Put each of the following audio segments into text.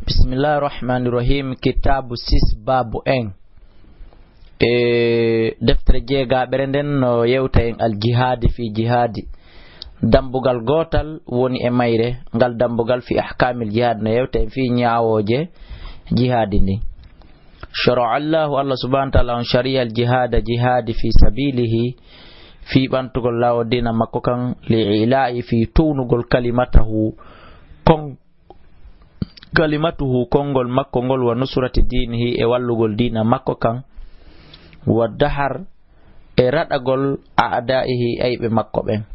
Bismillahirrahmanirrahim. Kitabu 6 babu en deftere jeegaɓere nden no yewta en al jihadi fi jihadi. Dambugal gotal woni e mayre ngal dambugal fi ahkamil jihad no yewta en fi ñaawoje jihadi ndi. Shara'a Allahu Allah subhanahu wa ta'ala on sharia al jihada jihadi fi sabilihi fi bantugol lawo dina makko kan li ila'i fi tunugol kalimatuhu kongol makko ngol wa nusrati dinihi e wallugol dina makko kan wa dahar e radagol a'da'ihi aybe makko ben.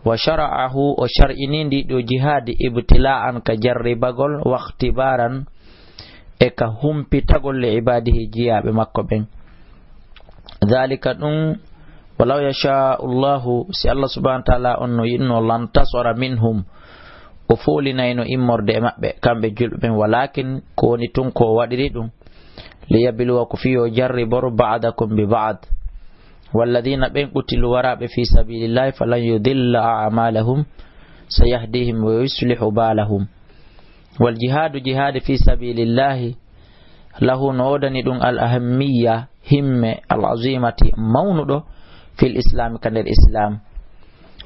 Wa shara'ahu o shar'ini ndi do jihadi ibtila'an ka jarribagol wa ikhtibaran e ka humpitagol li ibadihi jiyabe makko ben. Dhalika dum walau yasha Allahu si Allah subhanahu wa ta'ala onno yinno lan tasara minhum o folinayno immorde e mabbe kambe julbe walakin ko woni tun ko wadiri dum liyabluwakum fi jarribor ba'dakum bi ba'd walladhina ben qutilu warabe fi sabilillahi falan yudilla a'malahum sayahdihim wa yuslihu balahum. Wal jihadu jihad fi sabilillahi lahu nodani dum al ahammiya himme al azimati mawnudo fil islam kanel islam.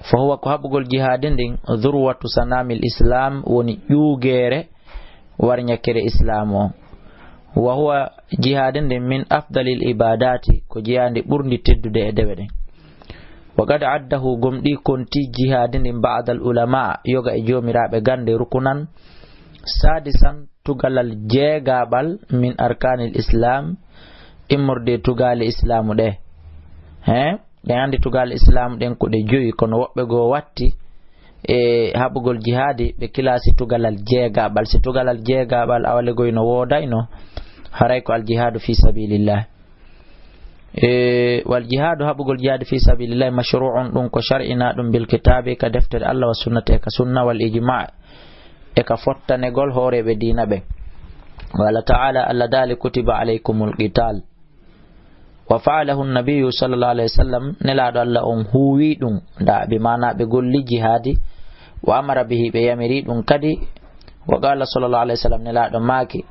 Fahuwa ko habugol jihadin din dhurwatu sanamil islam woni ƴugere warñakere islam o. Wa huwa jihadin din min afdalil ibadati ko jihandi ɓurdi teddude e dewe ɗen. Wa qad addahu gomɗi konti jihadin din ba'dal ulama yoga e jomiraɓe gande rukunan sadisan tugalal jeegaɓal min arkanil islam immorde tugali islamu ɗe ɗen andi tugal islam ɗen ko ɗe joyi kono woɓɓe goo watti e haɓugol jihadi ɓe kilasi tugalal jeegaɓal. Si tugalal jeegaɓal awale goy no wodayno haray ko al jihadu fi sabilillah. Wal jihadu haɓugol jihadi fi sabilillah mashru'un ɗum ko shar'ina ɗum bil kitabi ka deftere Allah wa sunnati e ka sunna wal ijma' e ka fottanegol hooreɓe dina ɓe. Wala ta'ala Allah dali kutiba alaykumul qital wa fa'alahu an-nabiy sallallahu alayhi wasallam nelaado Allah on huwi dum da be mana be golli jihadi wa amara bihi be yamiri dum kadi wa qala sallallahu alayhi wasallam nelaado maki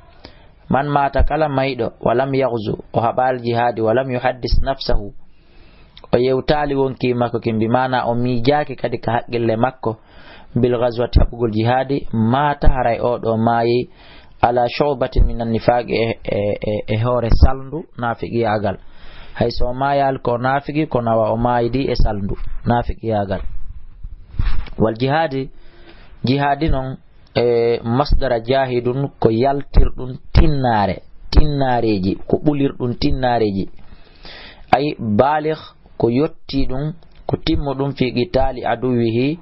man mata kala maydo walam yaghzu o habal jihadi walam yuhaddis nafsahu o yewtali wonki makko kimbi mana o mijaaki kadi ka haqqille makko bil ghazwati habugol jihadi mata haray o do mayi ala shu'batin minan nifaq e hore salndu nafiqiyagal. Hay so mayal ko nafigi ko nawa o mayidi e salndu nafigi yagal. Wal jihadi non masdara jahidun ko yaltirdun tinnareji ko bulirdun tinnareji ay baligh ko yotti dum ko timmudum fi qitali aduwihi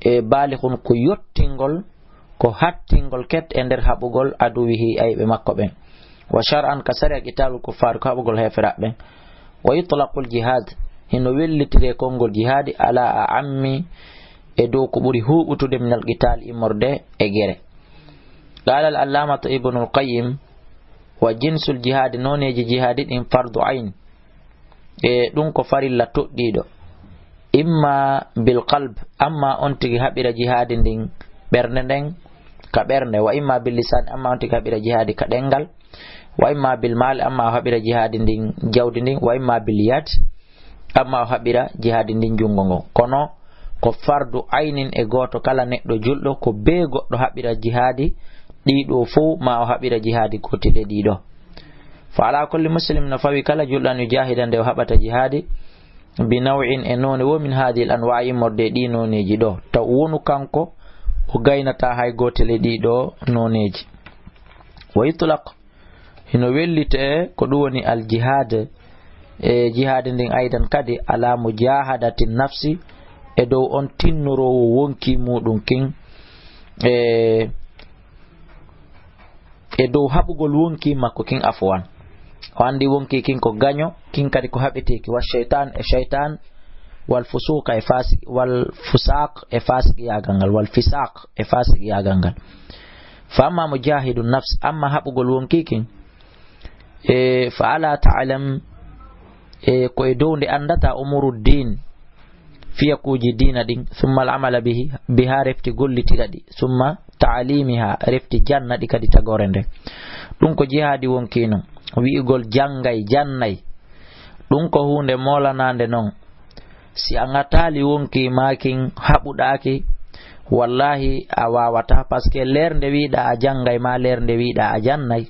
e balighun ko yottingol ko hattingol ket e nder habugol aduwihi ay be makko ben. Wa shar'an kasara qitalul kuffar ko habugol hefiraɓe. Wa yutlaqul jihad hino wellitire kongol jihadi ala ammi e dow ko ɓuri huɓutude min al qital immorde e gere. Qala al allamatu ibnul qayyim wa jinsul jihadi noneji jihadi ɗin fardu ayn e ɗum ko farilla toɗɗiɗo imma bil qalb amma on tigi haɓira jihadi ndin ɓernde nden ka ɓernde wa imma bil lisan amma on tigi haɓira jihadi ka ɗengal wa imma bil mal amma o haɓira jihadi ndin jawdi ndin wa imma bil yad amma o haɓira jihadi ndin jungo ngo. Kono ko fardu aynin e goto kala neɗɗo julɗo ko be goɗɗo haɓira jihadi ɗiɗo fo ma o haɓira jihadi gotiɗe ɗiɗo. Fa ala kulli muslim no fawi kala julɗan yujahida nde o haɓata jihadi bi naw'in e none wo min hadi al anwa'i morde ɗi noneji ɗo taw wonu kanko o gaynata hay gotele ɗiɗo noneji. Wa yutlaq hino wellite ko ɗum woni al jihad e jihadi ndin aidan kadi ala mujahadati nafsi e dow on tinnorowo wonki muɗum kin e dow haɓugol wonki makko kin afwan o andi wonki kin ko gaño kin kadi ko haɓeteki wa shaytan e shaytan wal fusuqa e fasik wal fusaq e fasik yagal ngal wal fisaq e fasik yagal ngal. Fa amma mujahidu nafs amma haɓugol wonki kin fa ala ta'lam ko e dow nde andata umuru din fiya kuji dina ɗin summa al amala biha refti gollitira ɗi summa ta'limiha refti janna di kadi tagore nde ɗum ko jihadi wonkino wi'ugol jangay jannay ɗum ko hunde molanande non si a ngatali wonki makin haɓuɗaki wallahi a wawata par ce que lernde wiɗa a jangay ma lernde wiɗa a jannay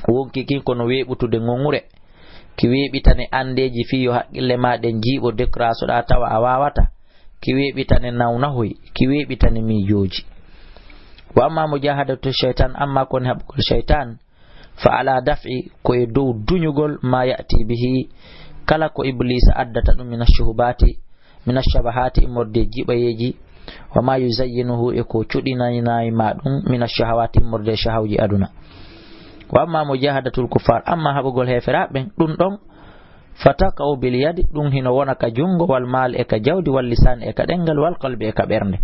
wonki kin kono weɓutude ngongure ki weɓitane andeji fiyo haqqille maɗen jiiɓo décrasoɗa tawa a wawata ki weɓitane nawnahoy ki weɓitane mijoji wa amma mujahadatu shaytan amma koni haɓugol shaytan fa ala daf'i koye dow duñugol ma ya'ti bihi kala ko iblisa addata ɗum min ashabahati immorde jiɓayeji wa ma yuzayyinuhu e ko cuɗinaynayi ma ɗum min ashahawati immorde shahawji aduna wa amma mujahadatul kufar amma haɓugol heferaɓe ɗum ɗon fataqau bil yadi ɗum hino wona ka jungo wal mal e ka jawdi wal lisan e ka ɗengal wal qalbi e ka ɓernde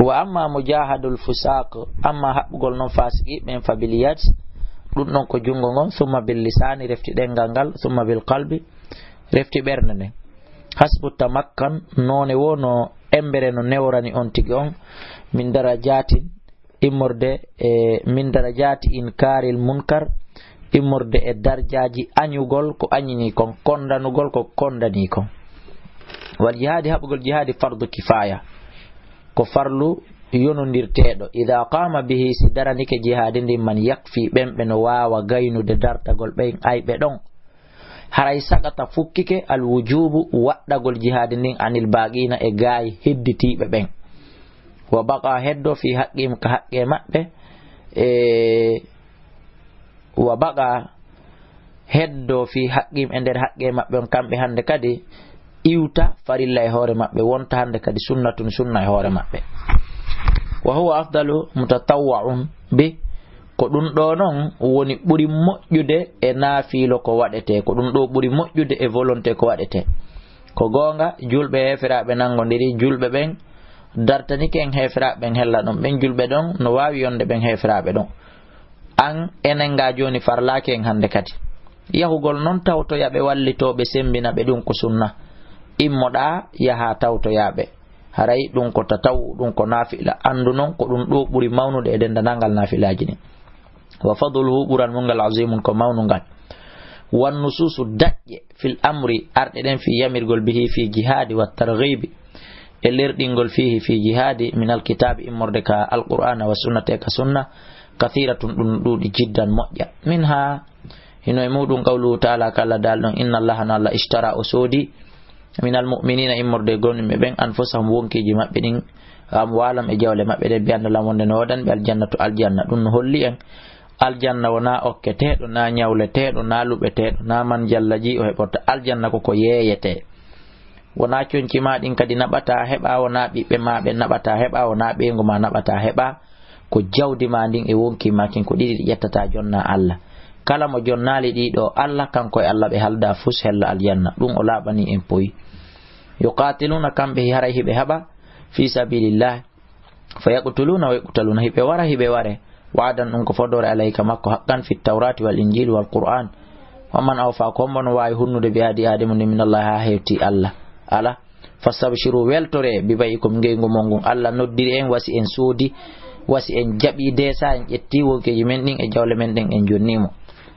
wa amma mujahadul fusaq amma haɓugol non fasiki ɓen fa bil yad ɗum ɗon ko jungo ngon summa bil lisani refti ɗengal ngal summa bil qalbi refti ɓernde nden hasbu tamakkan none wono embere no newrani on tigi on min darajatin immorde min darajati inkaril munkar immorde e darjaji añugol ko añini kon kondanugol ko kondani kon wal jihadi haɓugol jihadi fardu kifaya ko farlu yonondirteɗo ida qama bihi si daranike jihadi ndin man yakfi ɓenɓe no wawa gaynude dartagol ɓen ayɓe ɗon haray sagata fukkike al wujubu waɗɗagol jihadi ndin anil baqina e gaayi hedditiɓe ɓen wa baqa heddo fi haqqim ka haqqe maɓɓe wa baqa heddo fi haqqim e nder haqqe maɓɓe on kamɓe hande kadi iwta farilla e hoore maɓɓe wonta hande kadi sunnatun sunna e hoore maɓɓe wa huwa afdalu mutatawwa'un bi ko ɗum ɗo noon woni ɓuri moƴƴude e naafilo ko waɗete ko ɗum ɗo ɓuri moƴƴude e volonté ko waɗete ko goonga julɓe heferaɓe nangodiri julɓe ɓen dartanike en heferaɓe ɓen hella ɗon ɓen julɓe ɗon no wawi yonde ɓen heferaɓe ɗon an enen nga joni farlake en hande kadi yahugol noon tawtoyaɓe wallitoɓe sembina ɓe ɗum ko sunna immoɗa yaha tawtoyaɓe haray ɗum ko tataw ɗum ko nafila andu noon ko ɗum ɗo ɓuri mawnude e dendanalngal nafilaji ni wa fadluhu ɓuran mungal azimun ko mawnugal wan nususu daƴƴe fil amri arɗe ɗen fi yamirgol bihi fi jihadi wa targhibi e lerɗingol fihi fi jihadi min alkitabi immorde ka alqur'ana wa sunnate ka sunna kathiratun ɗum ɗuɗi jiddan moƴƴa minha hino e muɗum qawluhu ta'ala kala dal ɗon inna allaha na allah ishtara o soodi min almu'minina immorde gonɓe ɓen anfusahum wonkiji maɓɓe ɗin amwalam e jawle maɓɓe ɗe biyandalam wonde no waɗanɓe aljanna to aljanna ɗum no holli en aljanna wona okketeɗo na ñawleteɗo na luɓeteɗo na man jallaji o heɓorta aljanna koko yeeyete wona coñci ma ɗin kadi naɓata heɓa wona ɓiɓɓe ma ɓe naɓata heɓa wona ɓeygu ma naɓata heɓa ko jawdi ma ndin e wonki makin ko ɗiɗi ɗi ƴettata jonna Allah kala mo jonnali ɗiɗo Allah kanko e Allah ɓe halda fus hella aljanna ɗum o laaɓani en poyi yuqatiluna kamɓe haray hiɓe haɓa fi sabilillah fa yaqtuluna wa yuqtaluna hiɓe wara hiɓe ware wadan ɗum ko fodore alayka makko haqqan fi tawrati wal injili wal qur'an waman awfa ko hombo no wawi hunnude bi hadi ademu ni min Allah ha hewti Allah ala fastabshiru weltore bi bayikum ngeygu mongun Allah noddiri en wasi en soodi wasi en jaɓi desa en ƴetti wonkeji men ɗin e jawle men ɗen en jonnimo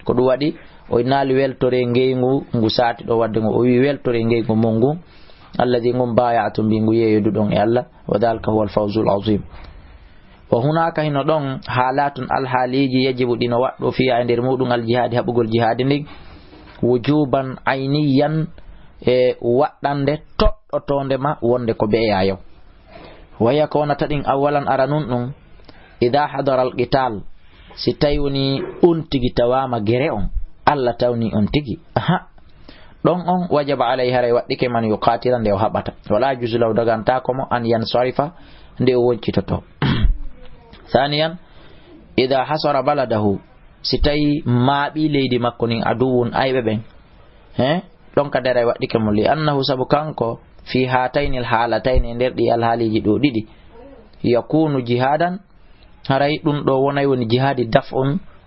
ko ɗum waɗi o naali weltore ngeygu ngu saati ɗo wadde ngo o wi weltore ngeygu mongun alladi ngum bayatum mbingu yeeyoduɗon e Allah wa dhalika huwa alfawzul azim wa hunaka hino ɗon halatun alhaaliji yajibu ɗino waɗɗo fiya e nder muɗum aljihadi haɓugol jihadi ndin wujuban ayniyan e waɗɗande toɗɗotonde ma wonde ko beeyayo waya ko wonata ɗin awalan ara nun ɗum ida hadara alqital si tawi woni on tigi tawama gere on Allah tawni on tigi ɗon on wajaba alayhi haray waɗɗike man yuqatila nde o haɓata wala jusulaw dagantakomo an yansarifa nde o woncitoto ثانيا إذا حصر بلده ستي ما بي ليدي مكونين عدوون أي ببين دونك داري وقتك مولي أنه سبكانكو في هاتين الحالتين ندي الحالي جدو دي يكون جهادا هراي دون دو وناي وني جهاد دفع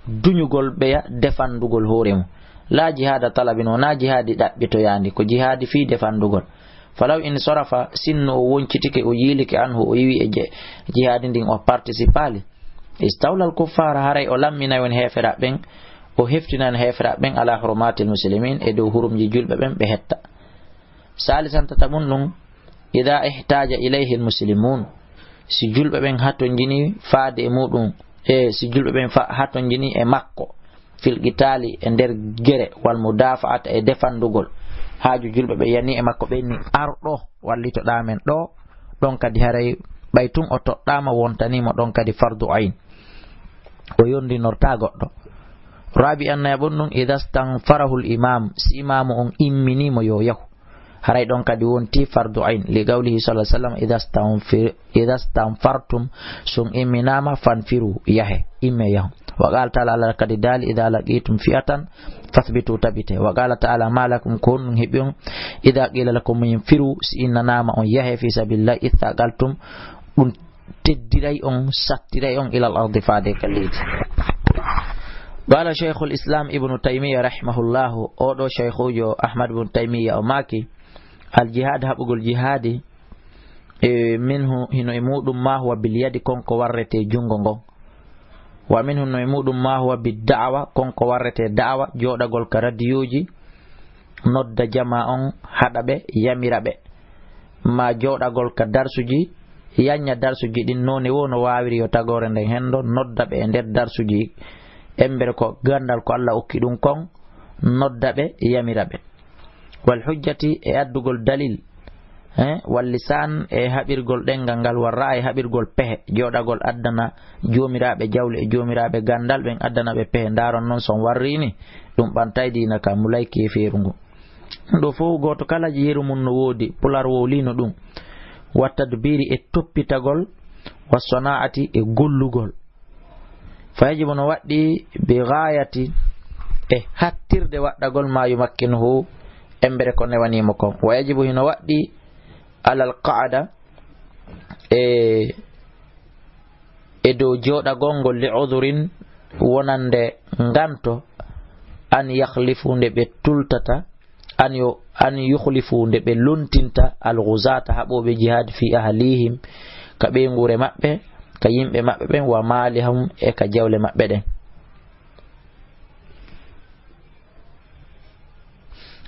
دنيغول بيا دفن دوغول هوريم لا جهاد طلب ونا جهاد دبتو يعني كو جهاد في دفن دوغول falaw in sarafa sinno o woncitike o yilike anhu o yiwi e jihadi ndin o participali istawla al kuffar haray o lammina won hefera ben o heftinan hefera ben ala hurumatil muslimin e dow hurumji julbe ben be hetta salisan tatabun nun idha ihtaja ilayhi al muslimun si julbe ben haton jini faade e mudum si julbe ben haton jini e makko fil qitali e der gere wal mudafa'at e defandugol haaju julbe be yani e makko be ni ardo wallito damen do don kadi haray baytun o toddama wontani mo don kadi fardu ain o yondi norta goddo rabi anna yabun idha stanfarahu al imam si imamu on immini mo yo yahu haray don kadi wonti fardu ain li gawlihi sallallahu alaihi wasallam idha stanfartum sum imminama fanfiru yahe imme yahu wa qala ta'ala kadi dal idha laqitum fi'atan fathbitu tabite wa qala ta'ala ma lakum kun hibun idha qila lakum yanfiru innama on yahe fi sabilillah ithaqaltum dun teddiray on sattiray on ila al-ardi fade kalid qala shaykhul islam ibn taymiyyah rahimahullah odo shaykhujo ahmad ibn taymiyyah o maki al jihad habugol jihadi minhu hino emudum ma huwa bil yadi konko warrete jungo ngon wa minhu no emudum ma huwa bid da'wa konko warrete da'wa jodagol ka radioji nodda jama on hadabe yamirabe ma jodagol ka darsuji yanya darsuji din noni wono wawiri yo tagore nden hendo noddabe e der darsuji embere ko gandal ko Allah okki dum kon noddabe yamirabe wal hujjati e addugol dalil wal lisan e habirgol dengal ngal warra e habirgol pehe jodagol addana jomirabe jawle e jomirabe gandal ben addana be pehe daron non son warrini dum bantay dina ka mulayki ferungo do fo goto kala jeeru mun no wodi pular wolino dum wattadbiri e toppitagol wasanaati e gollugol fayajibu no waddi bi ghayati e hattirde waddagol mayu makkinu embere ko newanimo kon wayajibu hino waddi alal qa'ada e do joda gongol li udhurin wonande nganto an yakhlifu nde be tultata an yukhlifu nde be luntinta al ghuzata habobe jihad fi ahlihim ka be ngure mabbe ka yimbe mabbe ben wa malihum e ka jawle mabbe den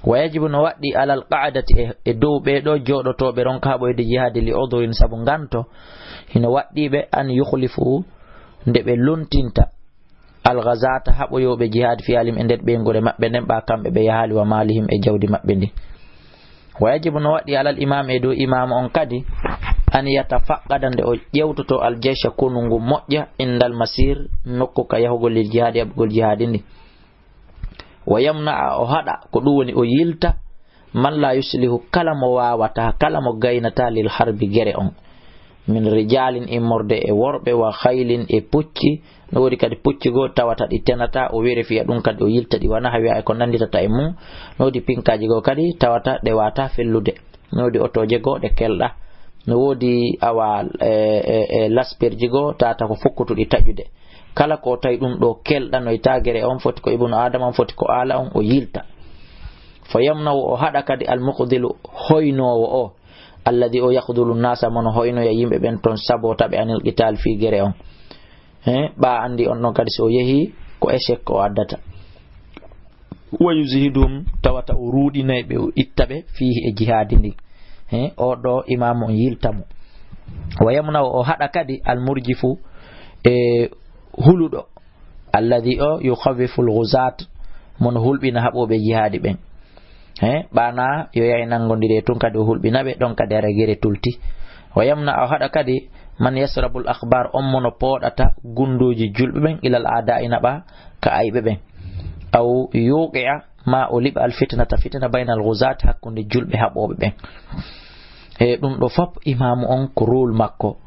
wayajibu no waddi alal qa'adati e dow be do jodotobe ron kaboyde jihad li udhurin sabu nganto hino waddi be an yukhlifu nde be luntinta al ghazata haboyobe jihad fi alim e be ngure mabbe den ba kambe be yahali wa malihim e jawdi mabbe ndi wayajibu no waddi alal imam e do imam on kadi an yatafaqqada nde o jewtoto al jaysha kunungu mojja indal masir nokku ka yahugol lil jihad abgol jihad ndi wa yamna o hada ko dum woni o yilta man la yuslihu kala mo wawata kala mo gaynata lil harbi gere on min rijalin immorde e worbe wa khaylin e pucci no wodi kadi pucci go tawata di tenata o vérifiya dum kadi o yilta di wana hawi ay ko nandita e mum no wodi pinkaji go kadi tawata de wata fellude no wodi otoje go de kelda no wodi awal lasperji go tata ko fokkutudi tajude kala ko tay dum do kelda no itagere on foti ko ibnu adam on foti ko ala on o yilta fayamna o hada kadi al muqdilu hoynowo o alladhi o yakhdulu nasa mon hoyno ya yimbe ben ton sabota be anil qital fi gere on ba andi on non kadi so yehi ko échec ko addata wa yuzhidum tawata urudina be ittabe fihi e jihadi ndi o do imam on yiltamo wayamna o hada kadi al murjifu e huludo alladhi o yukhawwifu al ghuzat mon hulbina habobe jihadi ben bana yo yay nangondire tun kadi hulbina be don kadi ara gere tulti wayamna o hada kadi man yasrabul akhbar mono podata gundoji julbe ben ilal a'da'ina ba ka aybe ben aw yuqi'a ma ulib al fitnata fitna bainal ghuzat hakkunde julbe habobe ben dum do fop imam on ko rul makko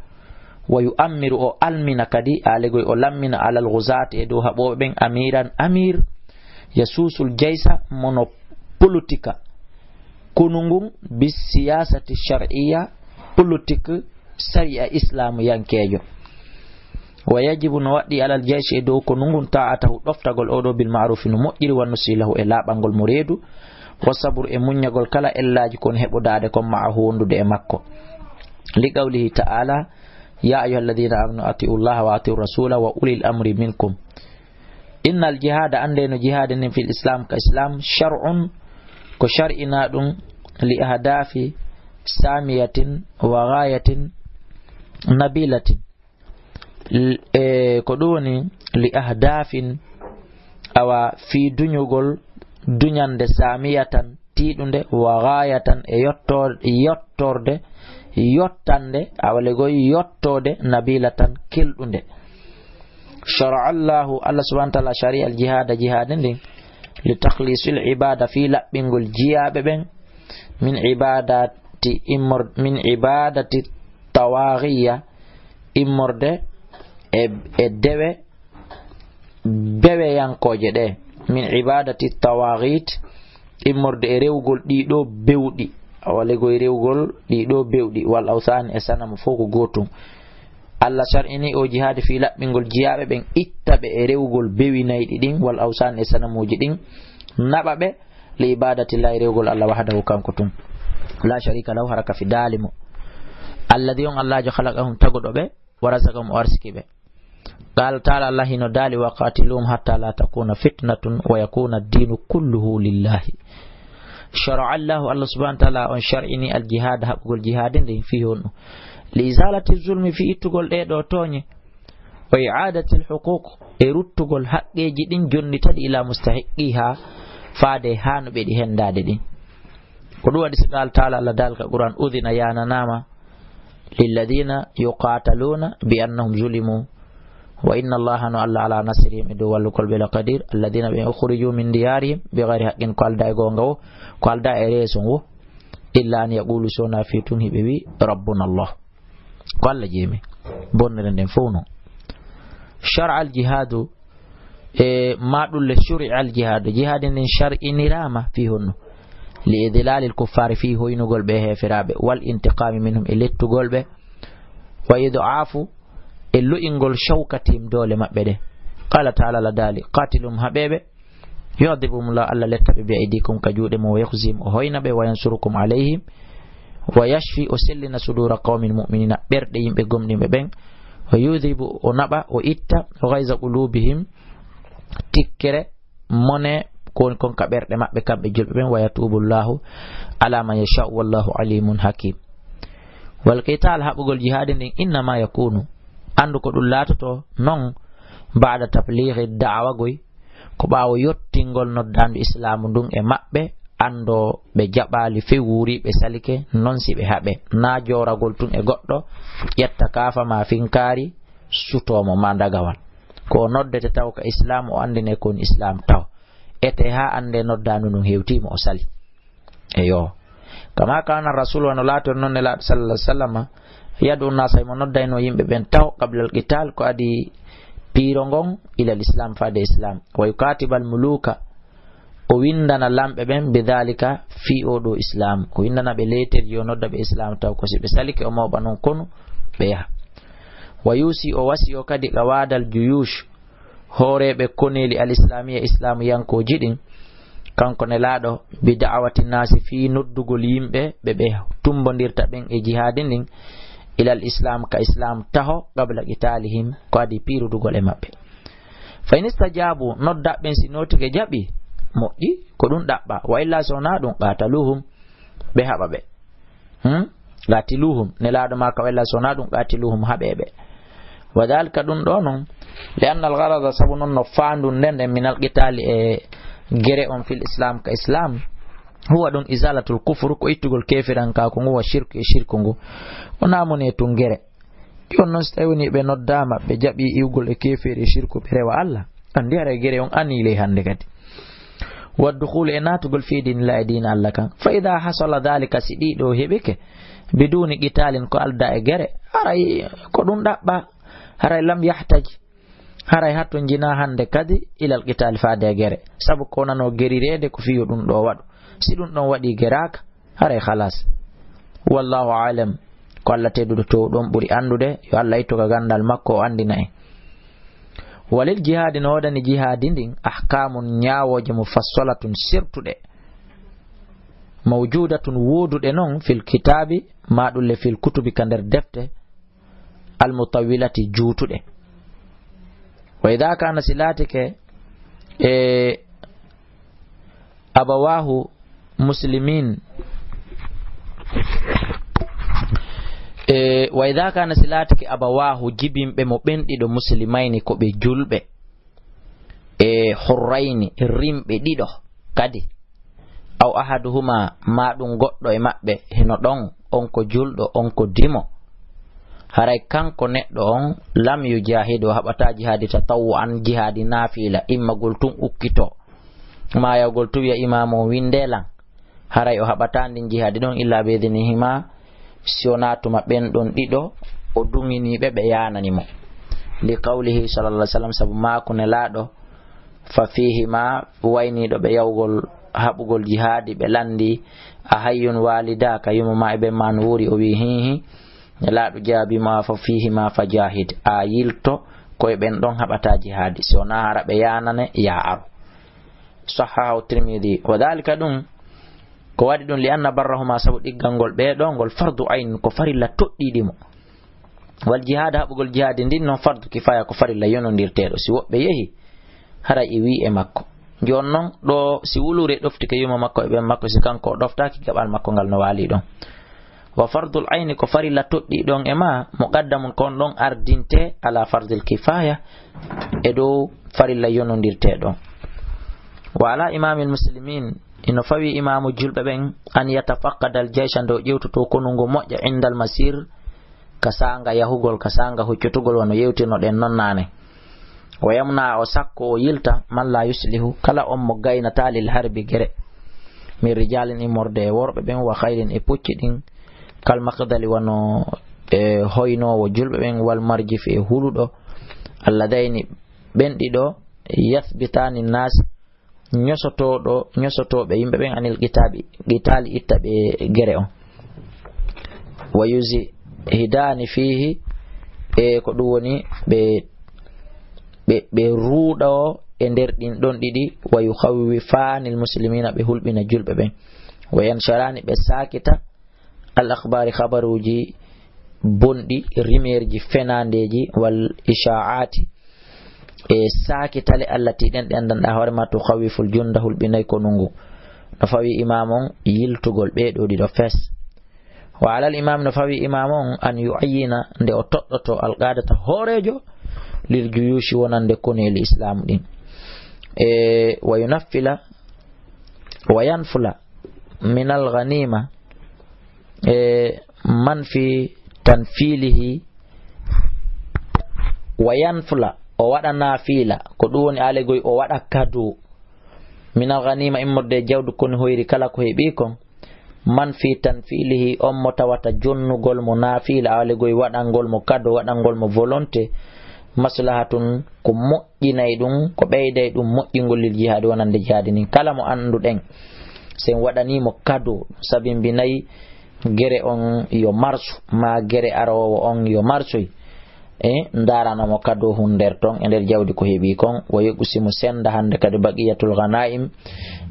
wa yu'ammiru o almina kadi alegoy o lammina alal ghuzat e do habobe ben amiran amir yasusul jaysa mono politika kunungun bis siyasati shar'iyya politique sharia islamu yankejo wa yajibu no waddi alal jaysh e do kunungun ta'atahu doftagol odo bil ma'ruf no mojjiri wa nusilahu e labangol mo reedu wasabur e munyagol kala ellaji kon heɓodade kon ma'ahu wondude e makko li qawlihi ta'ala ya ayyuhalladhina amanu ati'u llaha wa ati'u rasula wa ulil amri minkum innal jihada andeno jihada nin fil islam ka islam shar'un ko shar'ina ɗum li ahdafi samiyatin wa ghayatin nabilatin ko ɗum woni li ahdafin awa fi duñugol duñande samiyatan tiɗude wa ghayatan e yottorde yottande awalegoy yottode nabilatan kelɗude shara'a Allahu Allah subhanahu wa ta'ala shari al jihada jihada ndin li takhlisil ibada fi laɓɓingol jiyaɓe ɓen min ibadati tawaghiya immorde e dewe beweyankoje ɗe min ibadati tawaghit immorde e rewgol ɗiɗo bewɗi awalegoy rewgol ɗiɗo bewɗi wal awsan e sanam fof ko gotum Allah shar'ini o jihad fi laɓɓingol jiyaɓe ɓen ittaɓe e rewgol bewinayɗi ɗin wal awsan e sanamuji ɗin naɓa ɓe li ibadati llahi rewgol Allah wahdahu kanko tun la sharika lahu haraka fi dalimo alladhi on Allah jo khalaqahum tagoɗo ɓe wa razaqahum o arsiki ɓe قال تعالى الله إنه دالي وقاتلهم حتى لا تكون فتنة ويكون الدين كله لله شرع الله سبحانه وتعالى أن شرعني الجهاد حق الجهاد فيه لإزالة الظلم في إتقل إيدو توني وإعادة الحقوق إرتقل حق جدين جنتد إلى مستحقها فادي هانو بدي هندادين قدوة قال تعالى الله دالك القرآن أذن يانا ناما للذين يقاتلون بأنهم ظلموا وإن الله نعلى على نصرهم إدو والكل بلا قدير الذين يخرجوا من ديارهم بغير حق قال دا غونغو قال دا إريسونغو إلا أن يقولوا سونا في تنهي بي ربنا الله قال جيمي بونرن فونو شرع الجهاد ما دل شرع الجهاد جهاد شرع نرامة فيهن لإذلال الكفار فيه ينقل به فرابه والانتقام منهم إلي تقول به ويضعافوا illu ingol shawkatim dole mabbe de qala ta'ala la dali qatilum habebe yadibum la alla letabe bi aidikum ka juude mo yakhzim o hoyna be wayansurukum alayhim wa yashfi usillina sudura qaumin mu'minina berde yimbe gomdimbe ben wa yudhibu o naba o itta ghaiza qulubihim tikkere mone kon ka berde mabbe kambe julbe ben wa yatubullahu ala man yasha wallahu alimun hakim wal qital habugol jihadin inna ma yakunu andu ko ɗum laatoto non baada tablighi da'wa goy ko ɓaawo yottingol noddandu islamu ndun e maɓɓe ando ɓe jaɓali fewuri ɓe salike non si ɓe haɓe na joragol tun e goɗɗo ƴetta kafa ma finkari sutomo ma dagawal ko noddete taw ka islam o andine kon islam taw ete ha ande noddandu ndun hewtima o sali eyo kama kana rasul wa laato non ne laato sallallahu alaihi wasallam yadu nasa mo noddayno yimɓe ɓen taw qabla al qital ko adi piiro ngon ila l islam fade islam wa yukatibal muluka o windana lamɓe ɓen bidhalika fi oɗo islam o windana ɓe leterji yo nodda ɓe islam taw ko si ɓe salike o mawɓa noon kono ɓe yaha wa yusi o wasi o kadi qawadal juyush hooreɓe koneli al islamia islamu yankoji ɗin kanko ne laaɗo bi da'awati nasi fi noddugol yimɓe ɓe tumbodirta ɓen e jihadi ndin ilal islam ka islam taho qabla qitalihim ko adi pirudugol e mabbe fa inistajabu noddaɓɓen si notige jaɓi moƴƴi ko ɗum ɗaɓɓa wa illa sona ɗum qataluhum ɓe haɓa ɓe qatiluhum ne laaɗo ma ka wa illa sona ɗum qatiluhum haɓeɓe wa dhalika ɗum ɗo noon li anna al gharada sabu noon no faandu nden en min al qitali e gere on fil islam ka islam huwa ɗum izalatul kufru ko ittugol kefirankaku ngu wa shirku e shirku ngu wona mone tun gere jon noon so tawi woni ɓe noddama ɓe jaɓi iwgol e keferi e shirku ɓe rewa Allah andi hara gere on annile hande kadi waddukhulu e natugol fi dinillahi dina Allah kan fa ida hasala dhalika si ɗiɗo heɓike biduni qitalin ko alda e gere haray ko ɗum ɗaɓɓa haray lam yahtaji haray hatto jina hande kadi ilal qital faade e gere sabu ko nano gerirede ko fiyo ɗum ɗo waɗu si ɗum ɗon waɗi geraka haray halas wallahu alam ko Allah tedduɗo to ɗon ɓuri andude yo Allah ittoka gandal makko o andina en walil jihadi no waɗani jihadi ndin ahkamun ñawoje mufassalatun sirtuɗe mawjudatun woduɗe noon fil kitabi maɗulle fil kutubi ka nder defte almutawilati juutuɗe. wa idha kana silatike abawahu muslimin wa idha kana silatike abawahu jibimɓe mo ɓenɗiɗo muslimayni ko ɓe julɓe hurrayni rimɓe ɗiɗo kadi aw ahaduhuma maɗum goɗɗo e maɓɓe heno ɗon on ko julɗo on ko dimo haray kanko neɗɗo on lam yujahidu haɓata jihadi tatawu an jihadi nafila immagol tun ukkito mayagol tu wiya imamo windelan haray o haɓata ndin jihadi ɗon illa beidinihima si o natuma ɓen ɗon ɗiɗo o dunginiɓe ɓe yananimo li qawlihi sallallahu alaihi wasallam sabu mako nelaɗo fa fihima wayniɗo ɓe yawgol haɓugol jihadi ɓe landi a hayyun walida ka yumuma e ɓe man wuri o wi hihi nelaɗo jaabima fa fihima fa jahid a yilto koye ɓen ɗon haɓata jihadi si wona hara ɓe yanane ya aro sahahu tirmidhi wa dhalika ɗum ko waɗi ɗum li anna barrahuma sabu ɗiggal ngol ɓeɗo ngol fardu ayn ko farilla toɗɗiɗimo wal jihad haɓugol jihadi ndin noon fardu kifaya ko farilla yonodirteɗo si woɓɓe yehi hara e wi e makko jon noon ɗo si wulure ɗoftike yuma makko e ɓen makko si kanko o ɗoftaki gaɓal makko ngal no waali ɗon wa fardul ayni ko farilla toɗɗi ɗon e ma muqaddamun kon ɗon ardinte ala fardil kifaya e dow farilla yonodirteɗon wa ala imamil muslimin ino fawi imamu julɓe ɓen an yatafaqqada al jaysha ndo ƴewtoto konungo moƴƴa indal masir ka sanga yahugol ka sanga huccutugol wono yewtino ɗen non nane wa yamna o sakko o yilta man la yuslihu kala on mo gaynata lil harbi gere min rijalin immorde e worɓe ɓen wa khayrin e pucci ɗin kal maqdali wano e hoynowo julɓe ɓen wal marjif e huluɗo alladayni ɓen ɗiɗo yathbitani nas nyosotoɓe yimɓe ɓen anil qitali itta ɓe gere on wa yuzi hidani fihi e ko ɗum woni ɓe ruuɗo e nder ɗin ɗon ɗiɗi wa yukhawwifani almuslimina ɓe hulɓina julɓe ɓen wa yansharani ɓe sakita al akhbari khabaruji bonɗi rimerji fenandeji wal isha'ati e sakitale allati ɗen ɗe andanɗa hoorema to khawiful junda hulɓinay ko nungu no fawi imam on yiltugol ɓeɗo ɗiɗo fes wa alal imam no fawi imam on an yu'ayyina nde o toɗɗoto alqadata hoorejo lil juyushi wonande koneli islam ɗin wa yunaffila wa yanfula min al ghanima man fi tanfilihi wa yanfula o waɗa nafila ko ɗum woni alegoy o waɗa kado min al ghanima immorde jawdu koni hoyri kala ko heeɓi kon man fi tanfilihi on mo tawata jonnugol mo nafila alegoy waɗangol mo kado waɗangol mo volonté maslahatun ko moƴƴinay ɗum ko ɓeyday ɗum moƴƴingol lil jihadi wonande jihadi nin kala mo anduɗen sen waɗanimo kado sabimbinayi gere on yo marsu ma gere arowo on yo marsoy daranamo kado hun nder ton e nder jawdi ko heeɓi kon wo yeɓusimo senda hande kadi baqiyatul ghanaim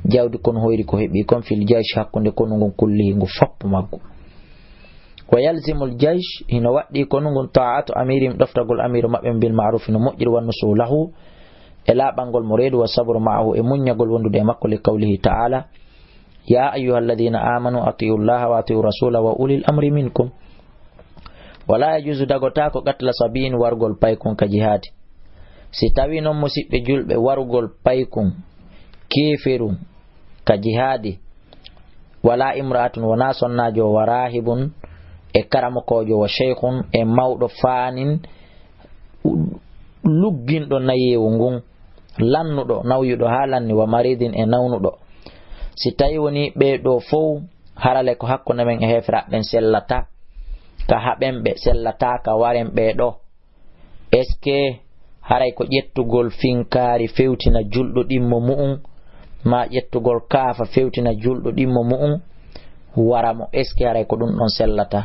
jawdi kon hoyri ko heeɓi kon fil jaysh hakkunde konu ngon kulli ngu foppo maggo wa yalzimul jaysh hino waɗɗi konu ngon ta'atu amirim ɗoftagol amiru maɓɓe bil ma'ruf no moƴƴir wannusu lahu e laaɓangol mo reedu wa sabru ma'ahu e muññagol wondude e makko li qawlihi ta'ala ya ayyuhalladhina amanu ati'u llaha wa ati'u rasula wa ulil amri minkum wala yajuzu dagota ko gatla sabin wargol paykun ka jihadi si tawi non musiɓɓe julɓe wargol paykun keferum ka jihadi wala imra'atun wona sonnajo wa rahibun e karamokojo wa shaykhun e mawɗo fanin lugginɗo nayewu ngun lannuɗo nawyuɗo ha lanni wa maridin e nawnuɗo si tawi woni ɓeɗo fof harale ko hakkunde men e hefraɓɓen sellata ka haɓen ɓe sellata ka waren ɓeɗo est ce que haray ko ƴettugol finkari fewtina julɗo ɗimmo mu'um ma ƴettugol kaafa fewtina julɗo ɗimmo mu'um waramo est ce que haray ko ɗum ɗon sellata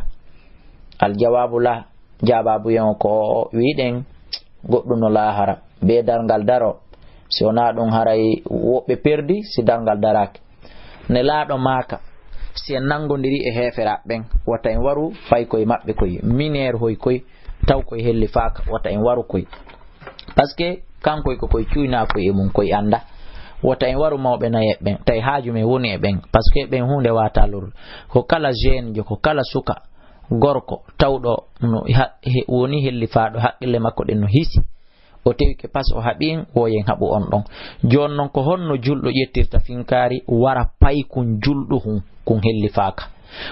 aljawabu la jababu yon ko wiɗen goɗɗum no lahara be dargal daro si wona ɗum haray woɓɓe perdi si dargal daraki ne laaɗo maka si en nangodiri e hefera ben wata en waru fay koye mabbe koye minere hoy koye taw koye helli faaka wata en waru koye parce que kankoy ko koye cuuyna koye e mum koye anda wata en waru mawɓe naye ɓen tay haaju men woni e ɓen par ce que ɓen hunde wata lor ko kala jeune jo ko kala suka gorko tawɗo no woni helli faaɗo haqqille makko ɗen no hisi o tewi ke pas o haɓin woyen haɓu on ɗon joni noon ko honno julɗo ƴettirta finkari wara paykun julɗo kun helli faaka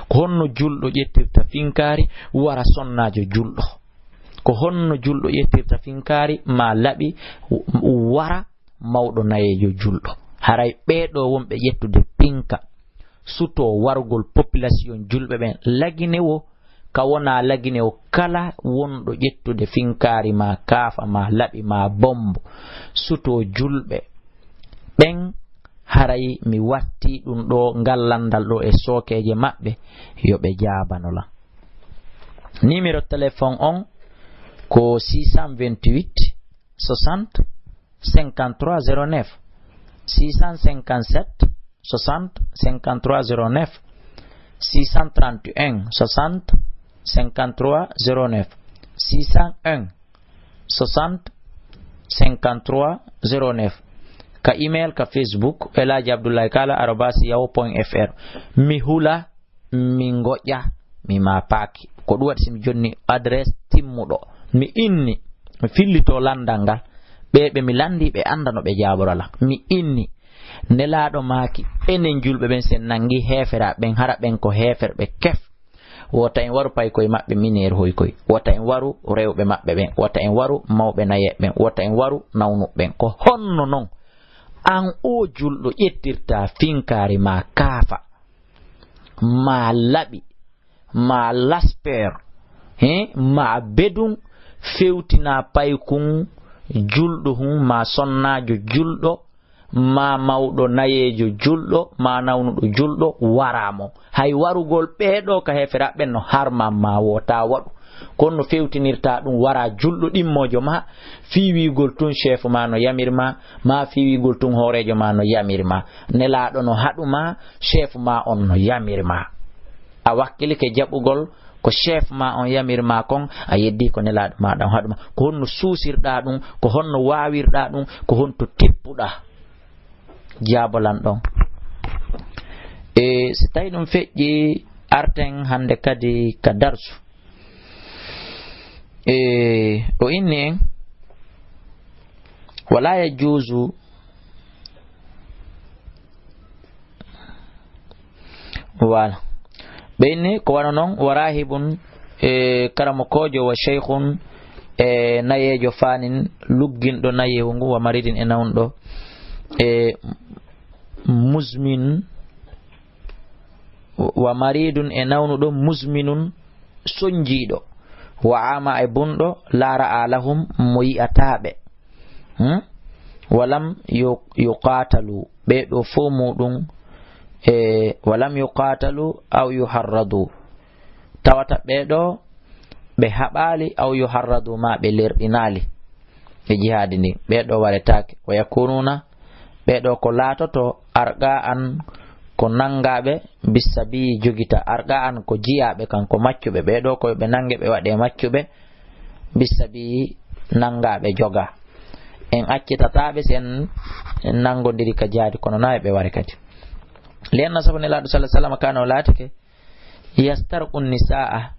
ko honno julɗo ƴettirta finkari wara sonnajo julɗo ko honno julɗo ƴettirta finkari ma laɓi wara mawɗo nayejo julɗo haray ɓeɗo wonɓe ƴettude pinka suto wargol population julɓe ɓen laginewo ka wona laginewo kala wonɗo ƴettude finkari ma kaafa ma laɓi ma bombo suto julɓe ɓen haray mi watti ɗum ɗo ngallandal ɗo e sokeje maɓɓe yoɓe jabanola numéro téléphone on ko 628 60 53 09 657 60 53 09 631 60 53 09 601 60 53 09 ka email ka Facebook Elaji Abdoulaye Kala @yahoo.fr mi hula mi ngoƴƴa mi ma paaki ko ɗum waɗi simi jonni adresse timmuɗo mi inni mi fillito landal ngal ɓeɓe mi landi ɓe anda no ɓe jaborala mi inni nelaɗo maaki enen julɓe ɓen sen nangi hefera ɓen hara ɓen ko hefer ɓe kef wota en waru pay koye maɓɓe minere hoy koy wota en waru rewɓe maɓɓe ɓen wota en waru mawɓe naye ɓen wota en waru nawnuɓen ko honno noon an o julɗo ƴettirta finkari ma kaafa ma laɓi ma lasper ma bedum fewtina paykun julɗo hum ma sonnajo julɗo ma mawɗo nayejo julɗo ma nawnuɗo julɗo waramo hay warugol ɓeɗo ka heferaɓe no harma ma wota waɗu kono fewtinirta ɗum wara julɗo ɗimmojo ma fiwigol tun chef ma no yamirma ma fiwigol tun horejo ma no yamirma nelaɗo no haɗuma chef ma on no yamirma a wakkilike jaɓugol ko chef ma on yamirma kon a yeddi ko nelaɗo maɗa on haɗuma ko honno suusirɗa ɗum ko honno wawirɗa ɗum ko honto tippuɗa jabolan ɗon e so tawi ɗum feƴƴi arten hande kadi ka darsu o inni en wala yajuzu wala ɓeyni ko wana noon warahibun karamokojo wa cheikhun e nayejo fanin lugginɗo nayehu ngu wa maridin e nawnɗo e musmin wa maridun e nawnuɗo musminun sonjiɗo wa ama e bunɗo lara alahum mo yi'ataɓe walam yuqatalu ɓeɗo fo muɗum walam yuqatalu aw yuharradu tawata ɓeɗo ɓe haɓali aw yuharradu ma ɓe lerɗinali e jihadi ndi ɓeɗo waretake wa yakununa ɓeɗo ko laatoto arga an ko nangaɓe bisabi jogita arga an ko jiyaɓe kanko maccuɓe ɓeɗo koɓe nange ɓe waɗe maccuɓe bisabi nangaɓe joga en accitataɓe sen nangodiri ka jaadi kono nayi ɓe wari kadi lianna sabu nelaɗo sallam kana o laatike yastarqu nisaa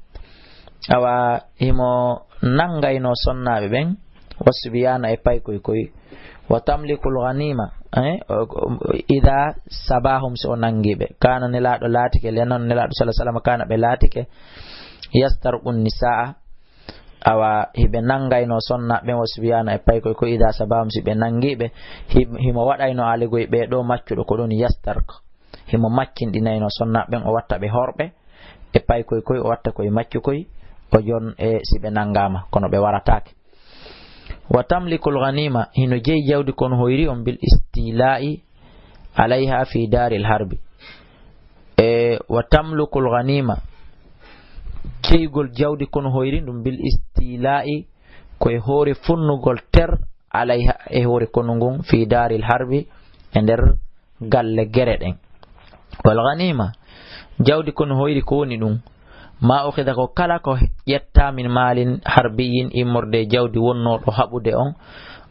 awa himo nangayno sonnaɓe ɓen wasbiyana e paykoy koy wa tamlikul ghanima ida sabahum so nangiɓe kana nelaɗo laatike lianna nelaɗo sallam kana ɓe laatike yastarqu nisaa awa hiɓe nangayno sonnaɓe wasbiyana e paykoy koy ida sabahum si ɓe nangiɓe himo waɗayno aligoy ɓeɗo maccuɗo ko ɗon yastarq himo maccinɗinayno sonnaɓen o watta ɓe horɓe e paykoy koy o watta koye maccu koy o jon e si ɓe nangama kono ɓe waratake wa tamlikul ghanima hino jeyi jawdi kono hoyri on bil istila'i alayha fi daril harbi wa tamlikul ghanima jeygol jawdi kono hoyri ɗum bil istila'i koye hoore funnugol ter alayha e hoore kono ngun fi daril harbi e nder galle gere ɗen wal ghanima jawdi kon hoyri ko woni ɗum ma ukhida ko kala ko ƴetta min malin harbiyin immorde jawdi wonnoɗo haɓude on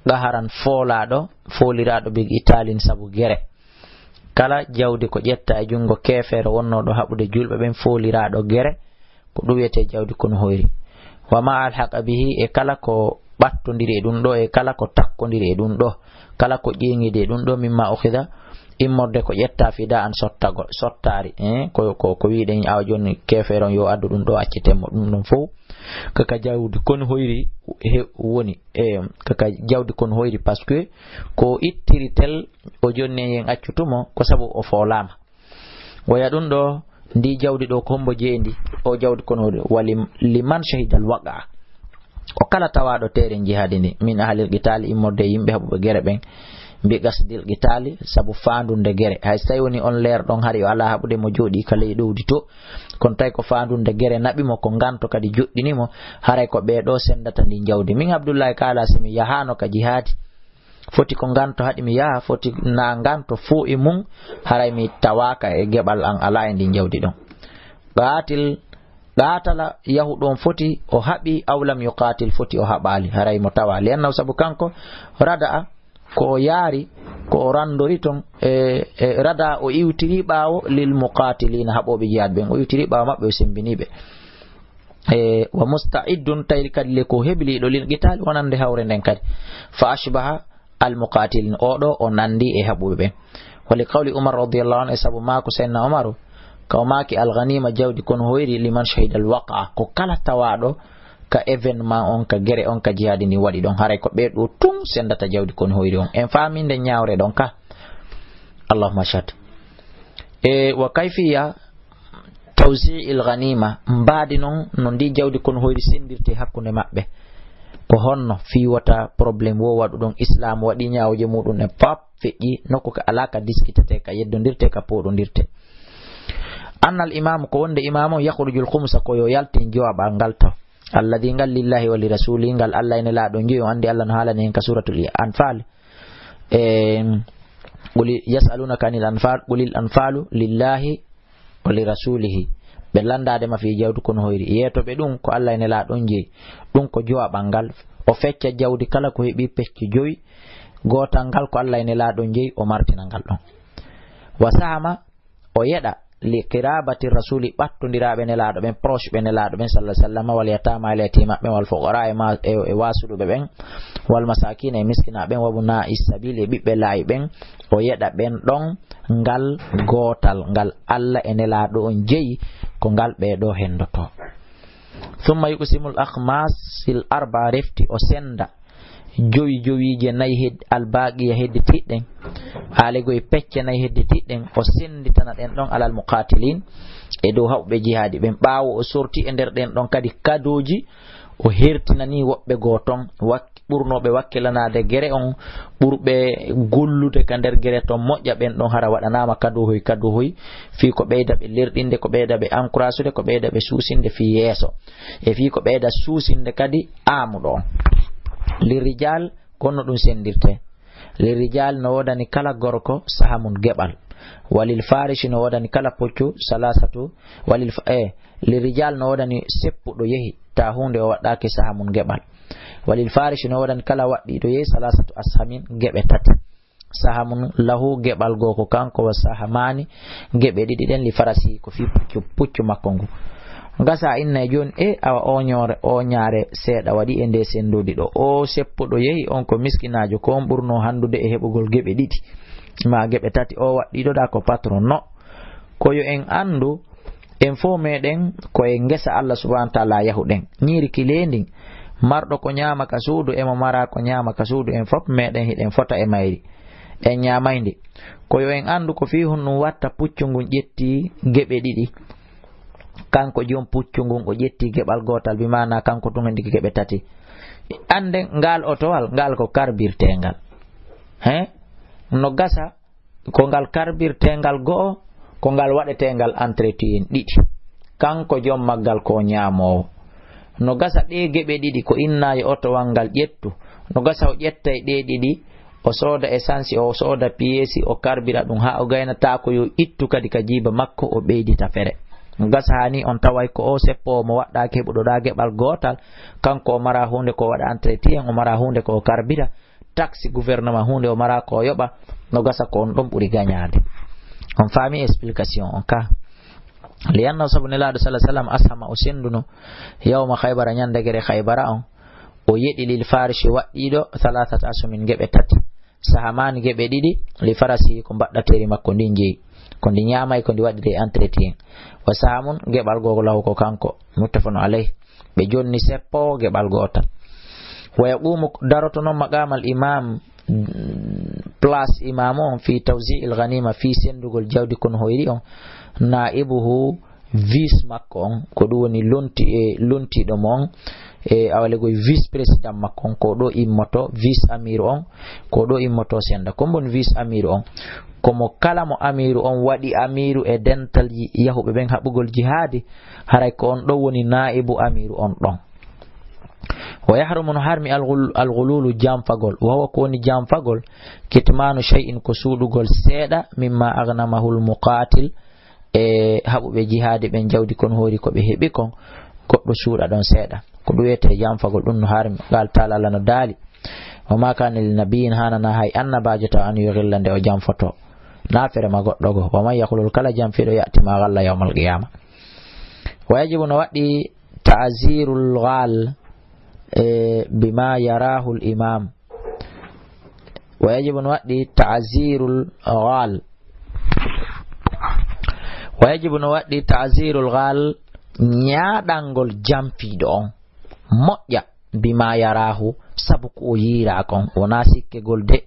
gaharan foolaɗo foliraɗo big italin sabu gere kala jawdi ko ƴetta e jungo kefere wonnoɗo haɓude julɓe ɓen foliraɗo gere ko ɗum wiyete jawdi kon hoyri wa ma alhaqa bihi e kala ko ɓattodiri e ɗum ɗo e kala ko takkodiri e ɗum ɗo kala ko ƴeŋide e ɗum ɗo mimma ukhida immorde ko ƴetta fida an sottari ko wiɗen awa joni kefere on yo addu ɗum ɗo accitemo ɗum ɗon fof kaka jawdi kon hoyri woni kaka jawdi kon hoyri par ce que ko ittiritel o jonni yen accutumo ko sabu o foolama waya ɗum ɗo ndi jawdi ɗo ko hombo jeendi o jawdi kon hoyri wali liman shahidal waqa o kala tawaɗo tere jihadi ndi min ahlil qitali immorde yimɓe haɓuɓe gere ɓen mbi gasdil qitali sabu fandunde gere hay so tawi woni on leer ɗon hari o ala haɓude mo jooɗi ka ley ɗowdi to kono tawi ko fandunde gere naɓimo ko ganto kadi joɗɗinimo haray ko ɓeɗo sendata ndi jawdi min Abdoullahi kala simi yahano ka jihadi foti ko ganto haɗi mi yaha foti na ganto fo e mum haray mi tawaka e geɓal an ala e ndi jawdi ɗon ɗatala yahuɗon foti o haɓi awlam yuqatil foti o haɓali haray mo tawali annaw sabu kanko rada ko o yaari ko o randori ton rada o iwtiri ɓaawo lil muqatilina haɓoɓe jihad ɓen o iwtiri ɓaawo maɓɓe o sembiniɓe wa musta'iddun tayri kadi le ko hebliɗo lil qital wonande hawre nden kadi fa ashbaha al muqatilin oɗo o nandi e haɓuɓe ɓen wali qawli umar radiyallahu anhu e sabu mako senna umaru kaw maki al ghanima jawdi kon hoyri liman shahida al waqa ko kala tawaɗo ka événement on ka gere on ka jihadi ni waɗi ɗon haray ko ɓeɗo tun sendata jawdi kon hoyri on en faminde ñawre ɗon ka allahumma shad wa kayfiya tawsi'il ghanima mbaadi noon no ndi jawdi kon hoyri sendirte hakkunde maɓɓe ko honno fiwata probléme wo waɗu ɗon islam waɗi ñawje muɗum e pap feƴƴi nokku ka ala ka diskitete ka yeddodirte ka poɗodirte annal imamu ko wonde imamu yakhrujul khumsa ko yo yaltin jowaɓal ngal taw alladhi ngal lillahi wa li rasulihi ngal Allah ene laaɗo joyi o andi Allah no haalani hen ka suratul anfal qul yasalunaka anil anfal qulil anfalu lillahi wa li rasulihi ɓe landade ma fi jawdi kono hoyri yeetoɓe ɗum ko Allah ene laaɗon jeyi ɗum ko jowaɓal ngal o fecca jawdi kala ko heeɓi pecce joyi gotal ngal ko Allah ene laaɗon jeyi o martina ngal ɗon wa sahama o yeɗa li qirabati rasuli ɓattodiraɓe nelaɗo ɓen proche ɓe nelaɗo ɓen sallah sallam wal yatama al yatima ɓen wal fuqara e wasuɗuɓe ɓen wal masakina e miskina ɓen wabuna isabili e ɓiɓɓe laayi ɓen o yeɗa ɓen ɗon ngal gotal ngal Allah e nelaɗo on jeyi ko ngal ɓeɗo hendoto thumma yuqsimul akhmasil arba refti o senda joyi jowije nayi albaqiya hedde tiɗɗen haaligo e pecce nayi hedde tiɗɗen o senditana ɗen ɗon alal muqatilin e dow haɓɓe jihadi ɓen ɓaawo o sorti e nder ɗen ɗon kadi kadoji o hertinani woɓɓe gooton ɓurnoɓe wakkilanade gere on ɓurɓe gollude ka nder gere ton moƴƴa ɓen ɗon hara waɗanama kadu hoy fi ko ɓeyda ɓe lerɗinde ko ɓeyda ɓe encourageude ko ɓeyda ɓe suusinde fi yeeso e fi ko ɓeyda suusinde kadi amuɗo on lirijal konno ɗum sendirte lirijal no wodani kala gorko sahamun geɓal walil farishi no wodani kala puccu salasatu lirijal no wodani seppuɗo yehi ta hunde o waɗɗaki sahamun geɓal walil farishi no wodani kala waɗɗiɗo yehi salasatu ashamin geɓe tati sahamun lahu geɓal goo ko kanko wa sahamani geɓe ɗiɗi ɗen li farasi ko fi puccu makko ngu gasa inna joni awa o ñaare seeɗa waɗi e nde sendudi ɗo o seppuɗo yehi on ko miskinajo ko on ɓurno handude e heɓugol geɓe ɗiɗi ma geɓe tati o waɗɗiɗoɗa ko patron no koyo en andu en fo meɗen koye ngesa Allah subhanahu wa ta'ala yahuɗen ñiiri kilendin marɗo ko ñama ka suudu emo mara ko ñama ka suudu en fop meɗen hiɗen fota e mayri en ñamayndi koyo en andu ko fi hunɗum watta puccu ngun ƴetti geɓe ɗiɗi kanko jom puccu ngun o ƴetti geɓal gotal bi mana kanko tun hendi geɓe tati ande ngal otowal ngal ko karbirtengal no gasa ko ngal karbirtengal go'o ko ngal waɗetengal entretien ɗiɗi kanko jom maggal ko ñamowo no gasa ɗe geɓe ɗiɗi ko innayi otowal ngal ƴettu no gasa o ƴetta e ɗe ɗiɗi o soda essence o soda piesi o karbira ɗum ha o gaynata ko yo ittu kadi ka jiba makko o ɓeydita fere gasa hani on taway ko o seppo mo waɗɗa keɓuɗoɗa geɓal gotal kanko o mara hunde ko waɗa entretien o mara hunde ko karbira taxe gouvernement hunde o mara ko yoɓa no gasa ko on ɗon ɓuri gañade. On faami explication on ka liyanna sabu nelaɗo sallah sallam ashama o senduno yawma haybara ñandagere haybara on o yeɗi lil farisi waɗɗiɗo thalathata asumin geɓe tati sahamani geɓe ɗiɗi li farasi ko mbaɗɗateri makko ndi jeeyi ko ndi ñamay ko ndi waɗire entretien wa sahamun geɓal gogo lahu ko kanko muttafaqun alayh ɓe jonni seppo geɓal gotal wa yaqumu daroto noon maqamal imam place imam on fi tawzi'il ghanima fi sendugol jawdi kono hoyri on naibuhu vice makko on ko ɗum woni lontiɗo mon awalegoy vice président makko on ko ɗo immoto vice amiru on ko ɗo immoto senda ko bon vice amiru on komo kala mo amiru on waɗi amiru e dental yahuɓe ɓen haɓugol jihadi haray ko on ɗo woni naibu amiru on ɗon. wa yahrumu no harmi alghululu jamfagol wawa ko woni jamfagol kitmanu shay'in ko suuɗugol seeɗa mimma aghnamahu almuqatil e haɓuɓe jihadi ɓen jawdi kon hoori ko ɓe heɓi kon goɗɗo suuɗa ɗon seeɗa ko ɗum wiyete jamfagol ɗum no harmi ngal taala Allah no daali wa ma kana lin nabiyin hanana hay annabajo taw an yughilla nde o jamfoto nafere ma goɗɗo go wa man yahlul kala jamfiɗo ya'ti ma ghalla yawmal qiyama. wa yajibu no waɗɗi ta'zirul ghal bima yarahu al imam wa yajibu no waɗɗi ta'zirul ghal wa yajibu no waɗɗi ta'zirul ghal ñaaɗangol jamfiɗo on moƴƴa bima yarahu sabu ko o yiira kon wona sikkegol de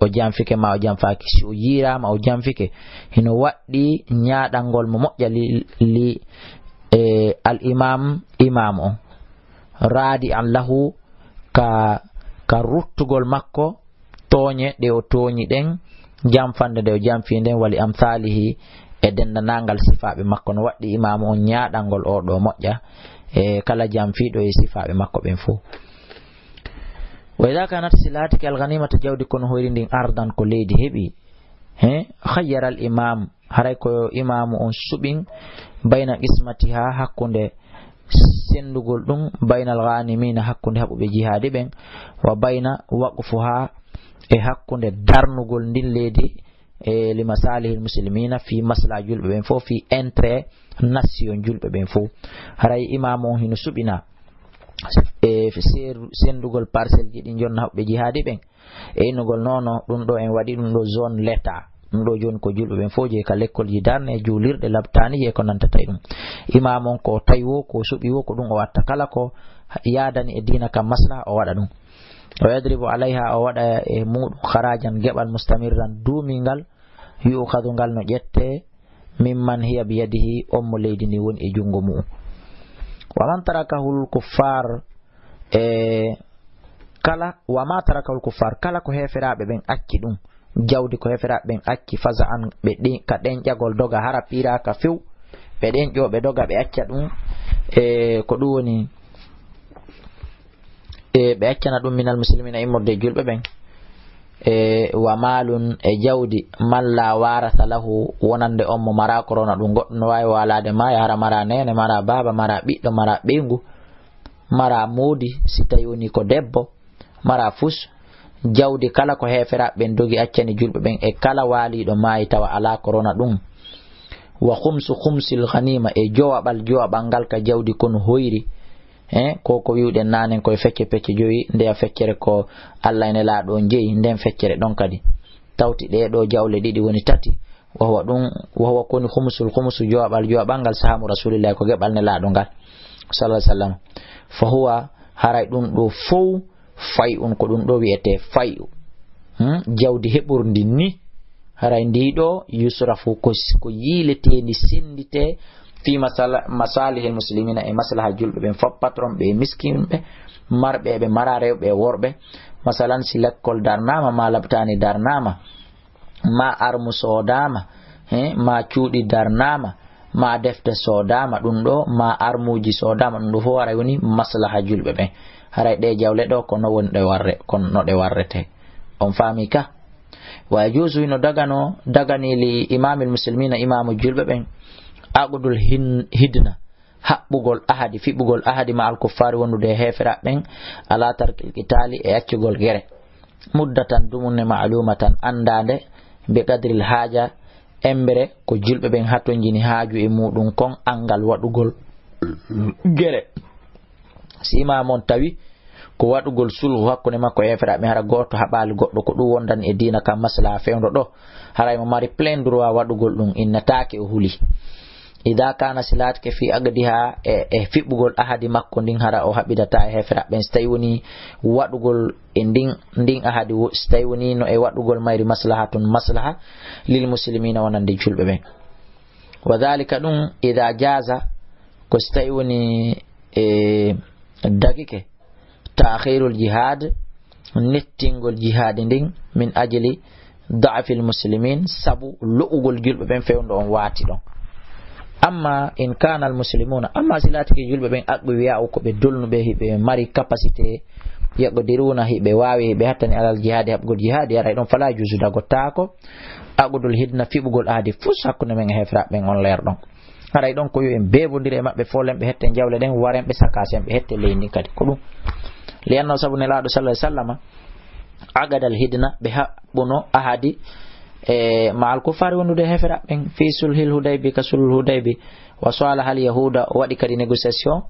o jamfike ma o jamfaki si o yiirama o jamfike hino waɗɗi ñaaɗangol mo moƴƴa li al imam on raadi an lahu ka ruttugol makko tooñe ɗe o tooñi ɗen jamfande nde o jamfi nden wali amthalihi e dendanangal sifaɓe makko no waɗɗi imamu on ñaaɗangol o ɗo moƴƴa e kala jamfiɗo e sifaɓe makko ɓen fo. wa idha kanat silatiki alghanimata jawdi kono hoyri ndin ardan ko leydi heɓi khayyara al imam haray ko imamu on suɓin bayna qismatiha hakkunde sendugol ɗum bayna alghanimina hakkunde haɓuɓe jihadi ɓen wa bayna waqfuha e hakkunde darnugol ndin leydi e li masalihil muslimina fi masla julɓe ɓen fof fi intérêt nation julɓe ɓen fof haray imam on hino suɓina e sendugol parcelle ji ɗi jonna haɓɓe jihadi ɓen e innugol nono ɗum ɗo en waɗi ɗum ɗo zone l'état ɗum ɗo joni ko julɓe ɓen fof je ka l'école ji darne julirɗe labtani je ko nanta tay ɗum imam on ko tawi wo ko suɓi wo ko ɗum o watta kala ko yadani e dina kam maslaha o waɗa ɗum o yadribu alayha o waɗa e muɗum harajan geɓal mustamirran duumingal yu'khadhu ngal no ƴette mimman hiya biyadihi on mo leydi ndi woni e jungo mu'um waman tarakahul kuffar kala wama tarakahul kuffar kala ko heferaɓe ɓen acci ɗum jawdi ko heferaɓe ɓen acci faza an ɓe ka ɗenƴagol doga hara piraka few ɓe ɗenƴo ɓe doga ɓe acca ɗum ko ɗum woni ɓe accana ɗum minal muslimina immorde julɓe ɓen wa malun e jawdi malla warata lahu wonande on mo mara korona ɗum goɗɗo no wawi walade ma yahara mara nene mara baba mara ɓiɗɗo mara ɓeygu mara moodi si tawi woni ko debbo mara fus jawdi kala ko heferaɓe ɓen dogi accani julɓe ɓen e kala waliɗo maayi tawa ala korona ɗum wa khumsil ghanima e jowaɓal ngal ka jawdi kono hoyri ko wiwɗen nanen koye fecce pecce joyi ndeya feccere ko Allah ene laaɗo jeeyi nden feccere ɗon kadi tawti ɗeɗo jawle ɗiɗi woni tati wahuwa koni khumsu jowaɓal ngal sahamu rasulillahi ko geɓal ne laaɗo ngal sallallahu alaihi wasallam fa huwa haray ɗum ɗo fow fay'un ko ɗum ɗo wiyete fay'u jawdi heɓurdi ni haray ndiɗo yusrafu ko yiiletendi sendite fi masalihil muslimina e maslaha julɓe ɓen fof patron ɓe miskinɓe marɓe ɓe mara rewɓe e worɓe masalan si l'école darnama ma labtani darnama ma armu sodama ma cuuɗi darnama ma defte sodama ɗum ɗo ma armuji sodama ɗum ɗo fof haray woni maslaha julɓe ɓen haray ɗe jawle ɗo kono woni ɗe warre kono no ɗe warrete on faami ka. Wa yajuzu no dagani li imamil muslimina imamu julɓe ɓen aqdul hidna haɓɓugol ahadi fiɓugol ahadi ma al kuffari wondude e heferaɓe ɓen ala tarkil qitali e accugol gere muddatan dumunne ma'lumatan andande be qadril haja embere ko julɓe ɓen hatonjini haaju e muɗum kon angal waɗugol gere. Si imamon tawi ko waɗugol sulhu hakkunde makko e heferaɓe hara goto haɓali goɗɗo ko ɗum wondan e dina kam maslaha fewdo ɗo haray mo mari plein droit waɗugol ɗum innatake o huli. Ida kana silatke fi agdiha e fiɓɓugol ahadi makko ndin hara o haɓidata e heferaɓe so tawi woni waɗugol e ndin ahadi so tawi woni no e waɗugol mayri maslahatun maslaha lil muslimina wonande julɓe ɓen. Wa dhalika ɗum ida jaza ko so tawi woni dagike ta'khirul jihad nettingol jihad ndin min ajli da'fil muslimin sabu lo'ugol julɓe ɓen fewndo on waati ɗon. Amma in kana al muslimuna amma silatiki julɓe ɓen aɓɓe wiya ko ɓe dolnuɓe hiɓe mari capacité yaqdiruna hiɓe wawi hiɓe hattani alal jihadi haɓgol jihadi aray ɗon fala juzu dagottako aqdul hidna fiɓugol ahadi fus hakkunde men e hefraɓe ɓen on leer ɗon. Haray ɗon ko yo en beebodiri e maɓɓe folen ɓe hette jawle ɗen waren ɓe sakasen ɓe hette leydi kadi ko ɗum lianno sabu nelaɗo sallallahu alaihi wasallam agadal hidna ɓe haɓɓuno ahadi ma al kufari wondude heferaɓe ɓen fi sulhil hudaybi ka sulhul hudaybi wa sala hal yahuda o waɗi kadi négociation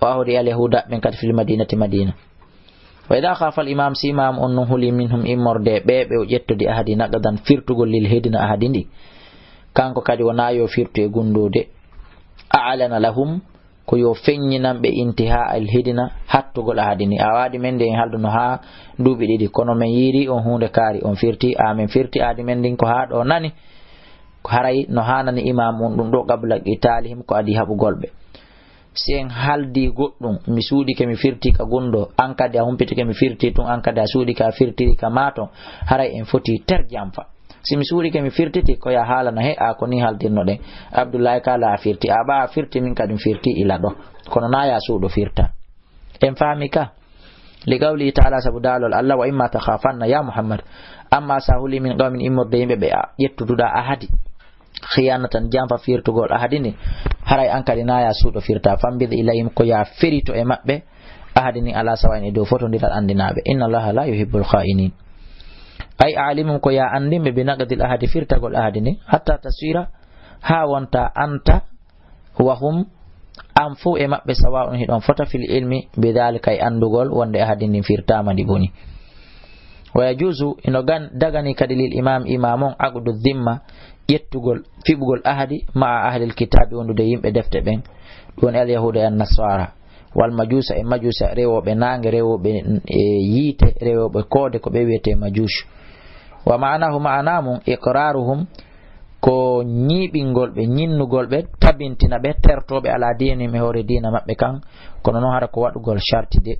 o ahodi al yahuda ɓen kadi fil madinati madina. Wa idha khafa al imam si imam on non huli minhum immorde ɓe o ƴettodi ahadi naqadan firtugol lil hidna ahadi ndi kanko kadi wona yo firtu e gundude a'lana lahum ko yo feññinanɓe intiha al hidna hattugol ahadi ni a waɗi men de en halduno ha duuɓi ɗiɗi kono men yiiri on hunde kaari on firti amin firti ahadi men ndin ko ha ɗo nani ko haray no hanani imam on ɗum ɗo qabla qitalihim ko adi haɓugolɓe. Si en haldi goɗɗum mi suuɗike mi firti ka gundo an kadi a humpitike mi firti tun an kadi a suuɗike a firtiri ka maton haray en foti terjamfa. Si mi suuɗike mi firtiti ko ya haalana he a ko ni haldirno ɗen Abdoullahi kala a firti a ɓa a firti min kadi firti ila ɗo kono na ya suuɗo firta en faami ka li qawli ta'ala sabu dalol Allah wa imma takhafanna ya Muhammad amma sa huli min qawmin immorde yimɓe ɓe ƴettuduɗa ahadi khiyanatan jamfa firtugol ahadi ni haray an kadi na ya suuɗo firta fambide ilayhim ko ya ferito e maɓɓe ahadi ni ala sawani dow fotodiral andinaɓe inna Allaha la yuhibbul kha'inin. Ay alimum ko ya andimɓe bi naqdil ahadi firtagol ahadi ni hatta taswira ha wonta anta wa hum an fu e maɓɓe sawa'un hiɗon fota fil ilmi bi dhalika e andugol wonde ahadi ni firtama ndi boni. Wa yajuzu ino dagani kadi lil imamon aqdu dhimma ƴettugol fiɓugol ahadi ma ahlil kitabi wondude yimɓe defte ɓen ɗum al yahuda e nasara wal majusa e majusa rewoɓe nange rewoɓe yiite rewoɓe koode ko ɓe wiyete majush. Wa ma'anahu ma'anamum iqraruhum ko ñiɓingol ɓe ñinnugol ɓe tabintina ɓe tertoɓe ala dini e hoore dina maɓɓe kan kono noon hara ko waɗugol sharti de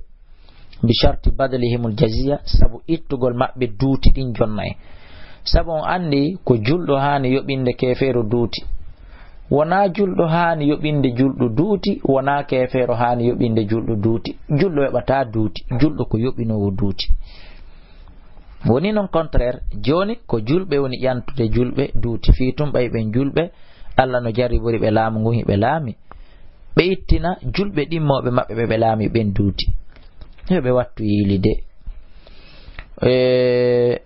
bi sharti badlihimul jazia sabu ittugol maɓɓe duuti ɗin jonna e sabu on andi ko julɗo hani yoɓinde kefeero duuti wona julɗo hani yoɓinde julɗo duuti wona kefeero hani yoɓinde julɗo duuti julɗo yoɓata duuti julɗo ko yoɓinowo duuti woni non contraire joni ko julɓe woni ƴantude julɓe duuti fi tum ɓay ɓen julɓe Allah no jarribori ɓe laamu ngu hiɓe laami ɓe ittina julɓe ɗimmoɓe maɓɓe ɓe laami ɓen duuti heɓe wattu yiilide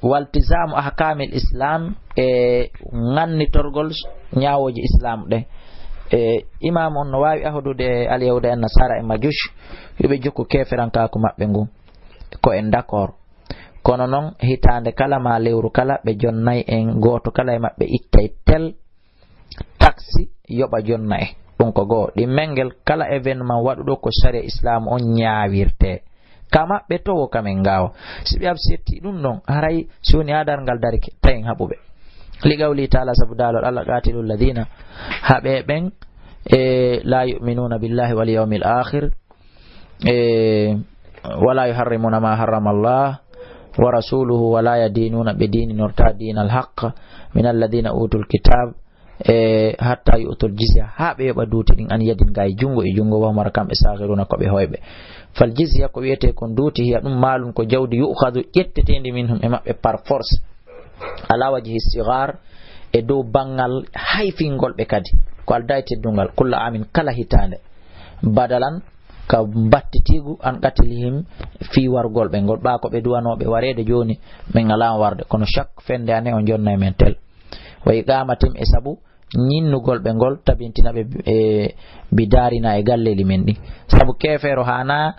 waltizamu ahkamil islam e gannitorgol ñawoji islam ɗen imam on no wawi ahodude al yahuda en nasara e majush yoɓe jokku keferankaku maɓɓe ngu ko en d'accord kono noon hitande kala ma lewru kala ɓe jonnay en goto kala e maɓɓe ittay tel taxi yoɓa jonna e ɗum ko goo ɗimmengel kala événement waɗuɗo ko sharia islam on ñawirte ka maɓɓe towo kamen gawa si ɓe absetti ɗum ɗon haray soni adar ngal darike tayen haɓuɓe li qawli ta'ala sabu dalol Allah qatilu alladhina haɓe ɓen la yu'minuna billahi wal yawmil akhir wala yuharrimuna ma harrama Allah wa rasuluhu wala yadinuna bi dini norta dinal haqq min alladhina utul kitab hatta yu'tul jizya ha ɓe yoɓa duuti ɗin an yadin ga e jungo wa mara kamɓe sahiruna ko ɓe hoyɓe. Fal jizya ko wiyete kon duuti hiya ɗum malum ko jawdi yu'khadu ƴettetedi minhum e maɓɓe par force ala wajhi sigar e dow bangal hayfingol ɓe kadi ko alda e teddungal kulla amin kala hitande badalan ka battitigu an qatilihim fi wargol ɓe ngol ɓa ko ɓe duwanoɓe warede joni min alama warde kono chaque fende ane on jonna e men tel wa iqamatim e sabu ñinnugol ɓe ngol tabintina ɓe bidarina e galleli men ɗi sabu kefero hana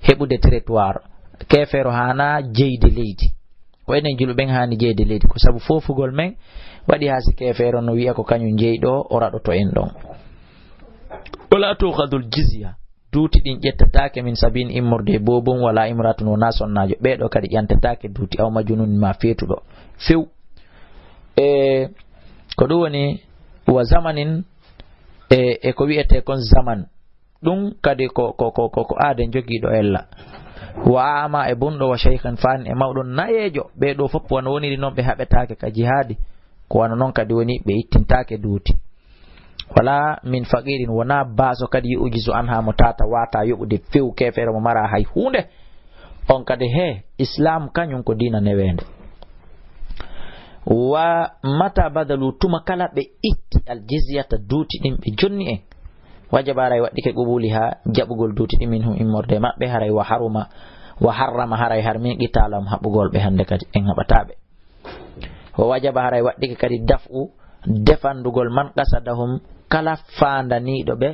heɓude territoire kefero hana jeyde leydi ko enen julɓe hani jeyde leydi ko sabu fofugol men waɗi ha si kefero no wiya ko kañum jeyɗo o raɗoto en ɗon. wala tukhadul jizya duuti ɗin ƴettatake min sabin immorde bobon wala imratun wona sonnajo ɓeɗo kadi ƴantatake duuti aw majunun ma feetuɗo few ko ɗum woni wa zamanin e ko wiyete kon zaman ɗum kadi ko aaden jogiiɗo ella wa ama e bunɗo wa cheikhan fan e mawɗon nayejo ɓeɗo fof wona woniri noon ɓe haɓetake ka jihadi ko wana noon kadi woni ɓe ittintake duuti wala min faqirin wona baso kadi yu'jizu anha mo tata wata yoɓude few kefere mo mara hay hunde on kadi he islam kañum ko dina newende. Wa mata badalu tuma kala ɓe itti aljizyata duuti ɗin ɓe jonni en wajaba haray waɗɗike qubuli ha jaɓugol duuti ɗin minhum immorde maɓɓe haray wa harrama haray har min qitalam haɓugol ɓe hande kadi en haɓataɓe. Wa wajaba haray waɗɗike kadi daf'u defandugol man qasadahum kala fandaniɗo ɓe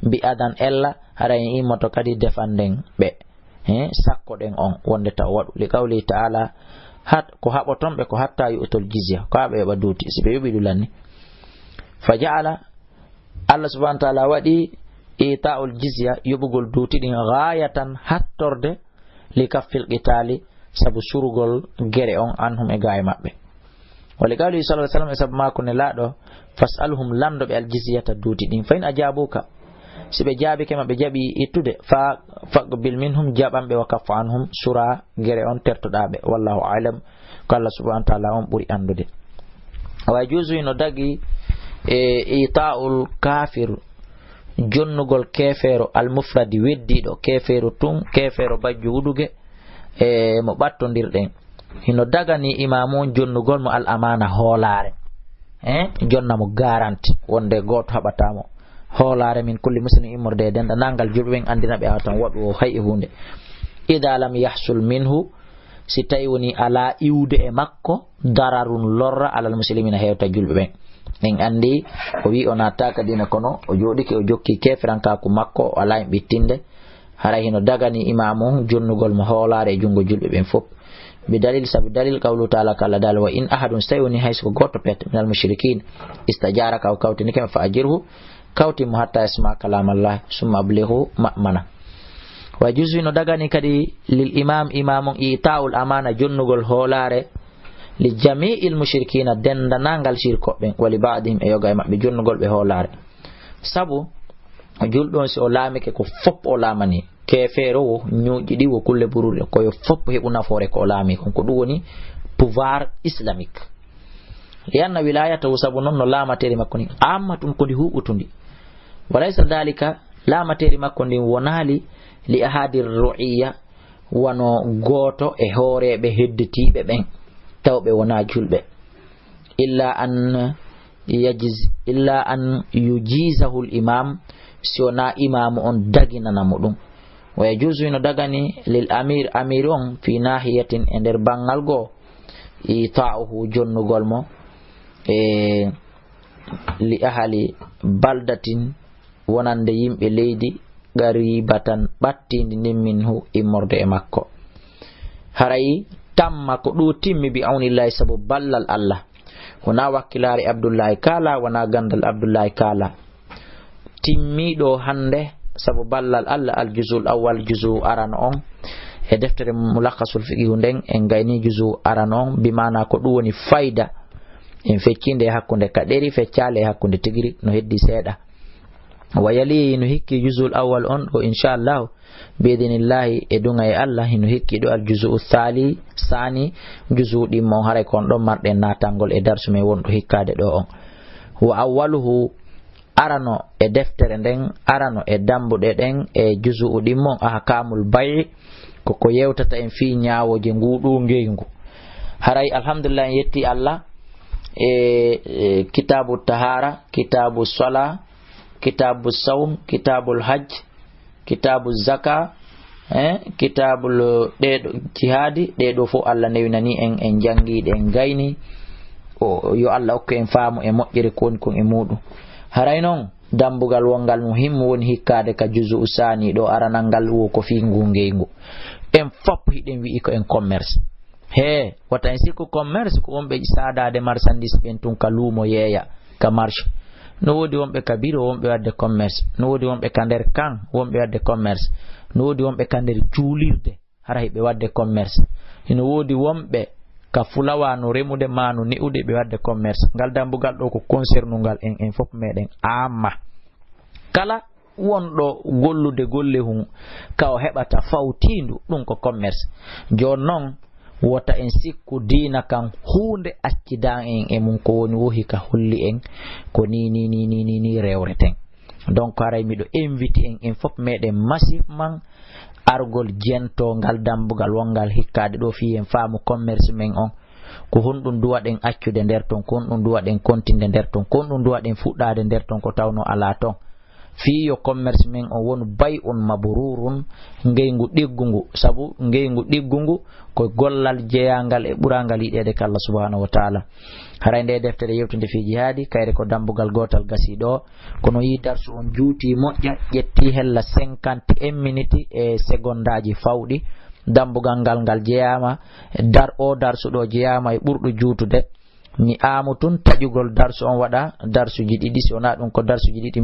mbi adan ella haray en immoto kadi defanden ɓe sakko ɗen on wonde taw waɗu li qawli ta'ala ko haɓoton ɓe ko hatta yu'tul jizya ko haɓe yoɓa duuti si ɓe yoɓi ɗulanni fa ja'ala Allah subhanahu wa ta'ala waɗi ita'ul jizya yoɓugol duuti ɗin ghayatan hattorde li kaffil qitali sabu surugol gere on anhum e gaye maɓɓe wali qawli sallallahu alaihi wasallam e sabu mako ne laaɗo fas'alhum lamdoɓe aljizyata duuti ɗin fa in ajabuka si ɓe jaabike ma ɓe jaɓi ittude fa faqbil minhum jaɓanɓe wa kaffa anhum sura gere on tertoɗaɓe wallahu alam ko Allah subhanahu wa ta'ala on ɓuri andude. wa juzu no dagi ita'ul kafir jonnugol kefero almufradi weddiɗo kefero tun kefero bajju wuɗuge mo ɓattodirɗen hino dagani imamu jonnugol mo al amana hoolare jonna mo garanti wonde goto haɓatamo hoolare min kulli muslimin immorde e denɗanangal julɓe ɓen andina ɓe awa tan waɗu o hay hunde ida lam yahsul minhu si tawi woni ala iwde e makko dararun lorra alal muslimina hewta julɓe ɓen en andi o wi o nattaka dina kono o joɗike o jokki kefirankaku makko o ala en ɓittinde haray hino dagani imamu jonnugol mo hoolare e jungo julɓe ɓen fof بدليل سبب دليل قوله تعالى قال دال وإن أحد استيوني حيث قوت من المشركين استجارك أو كوتنك فأجره كوتم حتى يسمع كلام الله ثم أبلغه مأمنة. ويجوز ندغني كدي للإمام إمام إيتاء الأمانة جنغل هولار لجميع المشركين دندنانغال شركوبين ولبعضهم أيوغا بجنغل بهولار سبو julɗon si o laamike ko fop o laamani kefeero wo ñuuƴi ɗi wo kulle bururde koyo fop heɓu nafoore ko o laami kon ko ɗum woni pouvoir islamique lianna wilayata wo sabu noon no laamateri makko ni ammatum kodi huɓutundi walaysa dalika laamateri makko ndin wonaali li ahadi ru'iya wano gooto e hooreɓe hedditiɓe ɓen tawɓe wona julɓe illa an yujizahu l imam si wona imamu on daginanamo ɗum wa yajuzu no dagani lil amir on fi nahiyatin e nder bangal goo ita'uhu jonnugol mo li ahali baldatin wonande yimɓe leydi garibatan ɓattindi nin minhu immorde e makko haray tamma ko ɗo timmi bi awnillahi sabu ballal Allah wona wakkilare Abdullahi kala wona gandal Abdullahi kala timmiɗo hande sabu ballal Allah al juzul awwal juzu aran on e deftere mulakhasul fiqhu nden en gayni juzu aran on bi mana ko ɗum woni fayda en feccinde hakkunde kaɗeri feccale hakkunde tigiri no heddi seeɗa wa yali no hikki juzul awwal on ɗo inchallahu biidinillahi e dunga e Allah hino hikki ɗo al juzu thali sani juzu ɗimmo haray kon ɗon marɗen natangol e darsu men wonɗo hikkade ɗo on wa awwaluhu arano e deftere nden arano e dambuɗe ɗen e juzu'u ɗimmon ahkamul bay koko yewtata en fi ñawoje nguɗu ngeygu. haray alhamdulillah en yetti Allah e kitabu tahara, kitabu sala, kitabu sawm, kitabul hajj, kitabu zaka, kitabul ɗeɗo jihadi, ɗeɗo fo Allah newinani en jangiɗe en gayni yo Allah hokku en faamu e moƴƴere ko woni kon e muɗum. haray noon dambugal wongal muhimmu woni hikkade ka juzu usani ɗo aranal ngal wo ko fi ngungeygu. en fop hiɗen wi'i ko en commerce he wata en sikku commerce ko wonɓe sadade marchandise ɓen tun ka luumo yeeya ka marche. no wodi wonɓe ka biro wonɓe wadde commerce, no wodi wonɓe ka nder kan wonɓe wadde commerce, no wodi wonɓe ka nder juulirde hara hiɓe wadde commerce, no wodi wonɓe ka fulawa no remude ma no ni'ude ɓe wadde commerce. ngal dambugal ɗo ko concernungal en fof meɗen amma kala wonɗo gollude golle hun ka o heɓata fawtindu ɗum ko commerce. joni noon wota en sikku diina kan hunde accidan en e mum ko woni wohi ka holli en ko ni rewreten. donc haray miɗo invite en fof meɗen massivement argol jento ngal dambugal wongal hikkade ɗo fi en faamu commerce men on ko honɗum duwaɗen accude nder ton, ko honɗum duwaɗen kontinde nder ton, ko honɗum duwaɗen fuɗɗade nder ton ko tawno ala ton. fiyo commerce men o wonu bay on mabrurun ngeygu ɗiggungu, sabu ngeygu ɗiggungu ko gollal jeyangal e ɓurangal yiɗede ka Allah subhanahu wa ta'ala. haray nde deftere yewtude fi jihadi kayre ko dambugal gotal gasi ɗo kono yi darsu on juuti moƴƴa ƴetti hella 51 minutes e secondaji fawɗi. dambugal ngal jeyama dar o darsu ɗo jeyama e ɓurɗo juutude. mi amu tun taƴugol darsu on waɗa darsuji ɗiɗi, si wona ɗum ko darsuji ɗiɗi